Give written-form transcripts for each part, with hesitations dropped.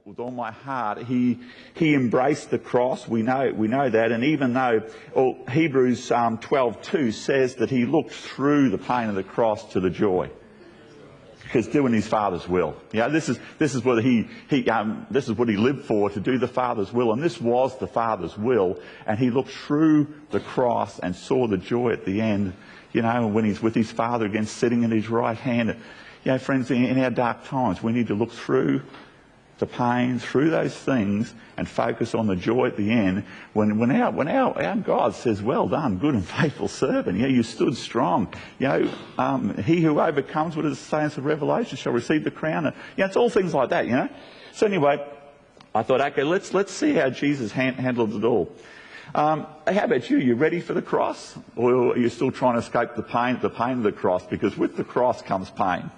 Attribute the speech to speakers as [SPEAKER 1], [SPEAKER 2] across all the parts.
[SPEAKER 1] with all my heart. He embraced the cross. We know that. And even though Hebrews 12:2 says that he looked through the pain of the cross to the joy, because doing his Father's will. This is what he lived for, to do the Father's will, and this was the Father's will. And he looked through the cross and saw the joy at the end. When he's with his Father again, sitting at his right hand. Friends, in our dark times, we need to look through the pain, through those things, and focus on the joy at the end. When our God says, "Well done, good and faithful servant. You stood strong. He who overcomes," what does it say in the Revelation, "shall receive the crown." It's all things like that. So anyway, I thought, okay, let's see how Jesus handled it all. How about you? You ready for the cross, or are you still trying to escape the pain of the cross? Because with the cross comes pain.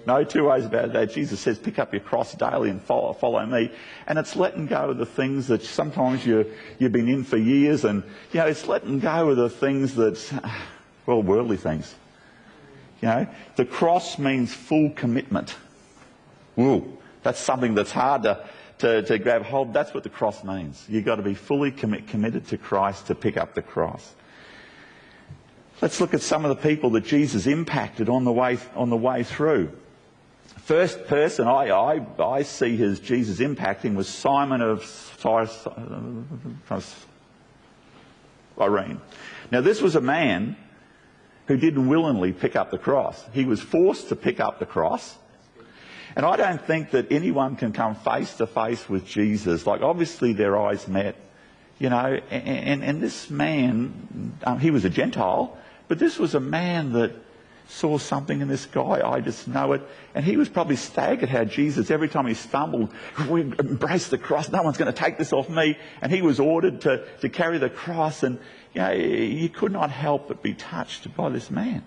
[SPEAKER 1] No two ways about that. Jesus says, pick up your cross daily and follow me. And it's letting go of the things that sometimes you've been in for years. And, it's letting go of the things that, worldly things. The cross means full commitment. Ooh, that's something that's hard to grab hold. That's what the cross means. You've got to be fully committed to Christ to pick up the cross. Let's look at some of the people that Jesus impacted on the way through. First person I see Jesus impacting was Simon of Cyrene. Now, this was a man who didn't willingly pick up the cross. He was forced to pick up the cross. And I don't think that anyone can come face to face with Jesus. Like, obviously their eyes met, and this man, he was a Gentile, but this was a man that saw something in this guy. I just know it. And he was probably staggered how Jesus, every time he stumbled, we embrace the cross. No one's going to take this off me. And he was ordered to carry the cross. And, you could not help but be touched by this man.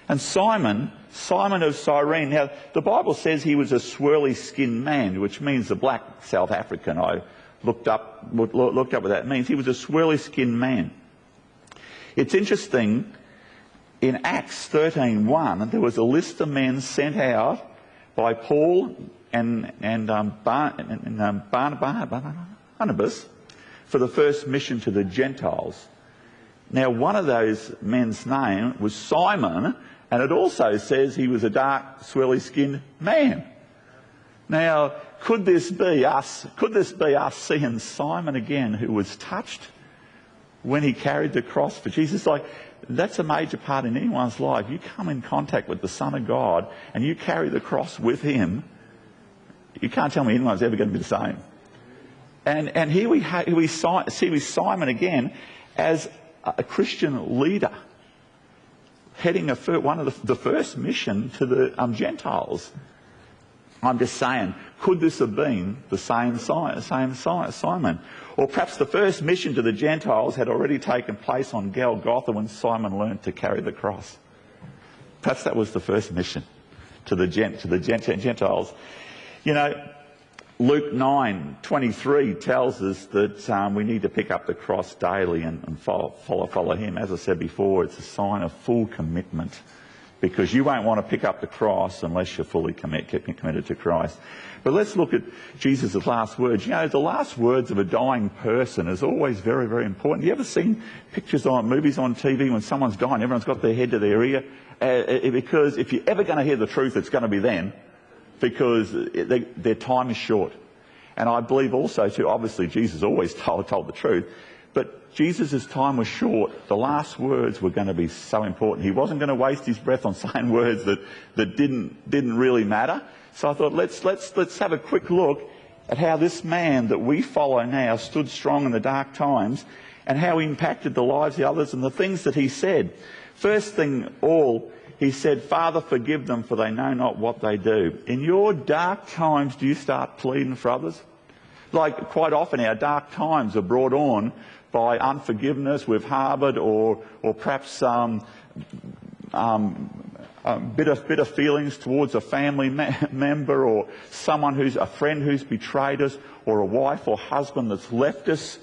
[SPEAKER 1] And Simon of Cyrene. Now, the Bible says he was a swirly-skinned man, which means the black South African. I looked up what that means. He was a swirly-skinned man. It's interesting. In Acts 13:1, there was a list of men sent out by Paul and Barnabas for the first mission to the Gentiles. Now, one of those men's name was Simon, and it also says he was a dark, swirly-skinned man. Now, could this be us seeing Simon again, who was touched when he carried the cross for Jesus? That's a major part in anyone's life. You come in contact with the Son of God and you carry the cross with him. You can't tell me anyone's ever going to be the same. And here we see Simon again as a Christian leader, heading one of the first mission to the Gentiles. I'm just saying, could this have been the same Simon? Or perhaps the first mission to the Gentiles had already taken place on Golgotha when Simon learned to carry the cross. Perhaps that was the first mission to the Gentiles. Luke 9:23 tells us that we need to pick up the cross daily and follow him. As I said before, it's a sign of full commitment, because you won't want to pick up the cross unless you're fully committed to Christ. But let's look at Jesus' last words. The last words of a dying person is always very, very important. You ever seen movies on TV when someone's dying, everyone's got their head to their ear? Because if you're ever going to hear the truth, it's going to be then, because their time is short. And I believe also, too, obviously Jesus always told the truth, but Jesus' time was short. The last words were going to be so important. He wasn't going to waste his breath on saying words that didn't really matter. So I thought, let's have a quick look at how this man that we follow now stood strong in the dark times, and how he impacted the lives of the others and the things that he said. First thing he said, "Father, forgive them, for they know not what they do." In your dark times, do you start pleading for others? Like, quite often our dark times are brought on by unforgiveness we've harboured, or perhaps bitter feelings towards a family member, or a friend who's betrayed us, or a wife or husband that's left us.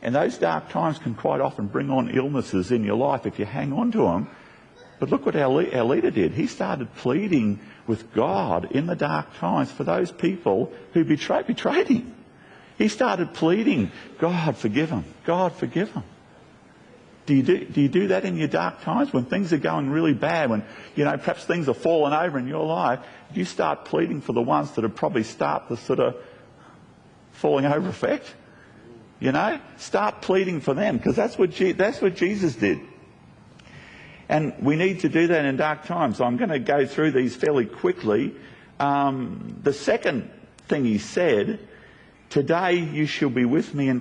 [SPEAKER 1] And those dark times can quite often bring on illnesses in your life if you hang on to them. But look what our leader did. He started pleading with God in the dark times for those people who betrayed him. He started pleading, God, forgive them. God, forgive them. Do you do that in your dark times when things are going really bad, when, perhaps things are falling over in your life? Do you start pleading for the ones that have probably start the sort of falling over effect? Start pleading for them, because that's what Jesus did. And we need to do that in dark times. So I'm going to go through these fairly quickly. The second thing he said, today you shall be with me in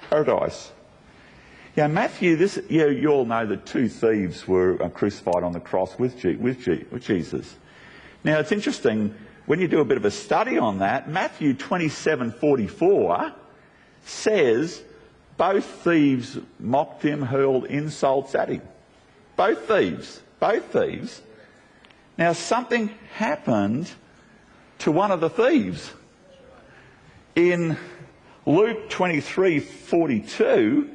[SPEAKER 1] paradise. Matthew, you all know that two thieves were crucified on the cross with Jesus. Now, it's interesting, when you do a bit of a study on that, Matthew 27:44 says both thieves mocked him, hurled insults at him. Both thieves. Now, something happened to one of the thieves. In Luke 23:42,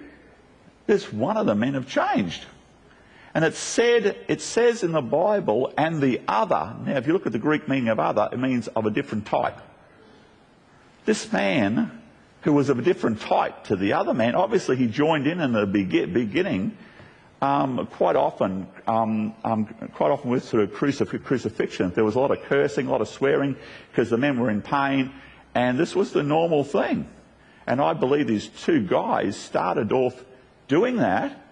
[SPEAKER 1] this one of the men have changed. And it says in the Bible, and the other. Now, if you look at the Greek meaning of other, it means of a different type. This man, who was of a different type to the other man, obviously he joined in the beginning, quite often with sort of crucifixion. There was a lot of cursing, a lot of swearing, because the men were in pain, and this was the normal thing. And I believe these two guys started off doing that,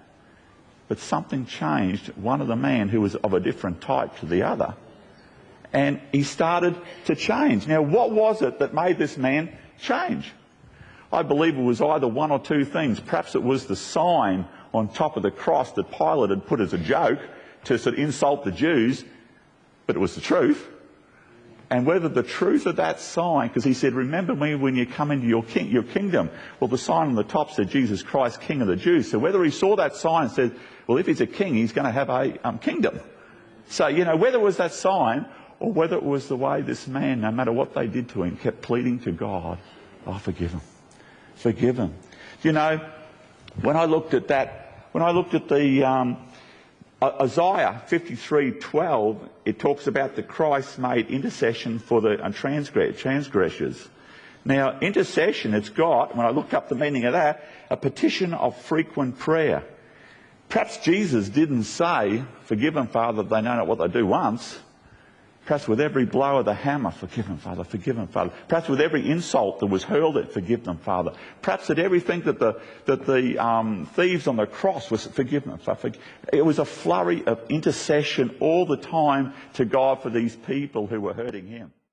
[SPEAKER 1] but something changed. One of the men who was of a different type to the other, and he started to change. Now, what was it that made this man change? I believe it was either one or two things. Perhaps it was the sign on top of the cross that Pilate had put as a joke to sort of insult the Jews, but it was the truth. And whether the truth of that sign, because he said, remember me when you come into your kingdom. Well, the sign on the top said Jesus Christ, King of the Jews. So whether he saw that sign and said, well, if he's a king, he's going to have a kingdom. So, whether it was that sign or whether it was the way this man, no matter what they did to him, kept pleading to God, oh, forgive him. Forgive him. When I looked at the Isaiah 53:12, it talks about the Christ made intercession for the transgressors. Now, intercession, it's got, when I looked up the meaning of that, a petition of frequent prayer. Perhaps Jesus didn't say, forgive them, Father, they know not what they do once. Perhaps with every blow of the hammer, forgive them, Father, forgive them, Father. Perhaps with every insult that was hurled at, forgive them, Father. Perhaps at everything that the thieves on the cross was, forgive them, Father. It was a flurry of intercession all the time to God for these people who were hurting him.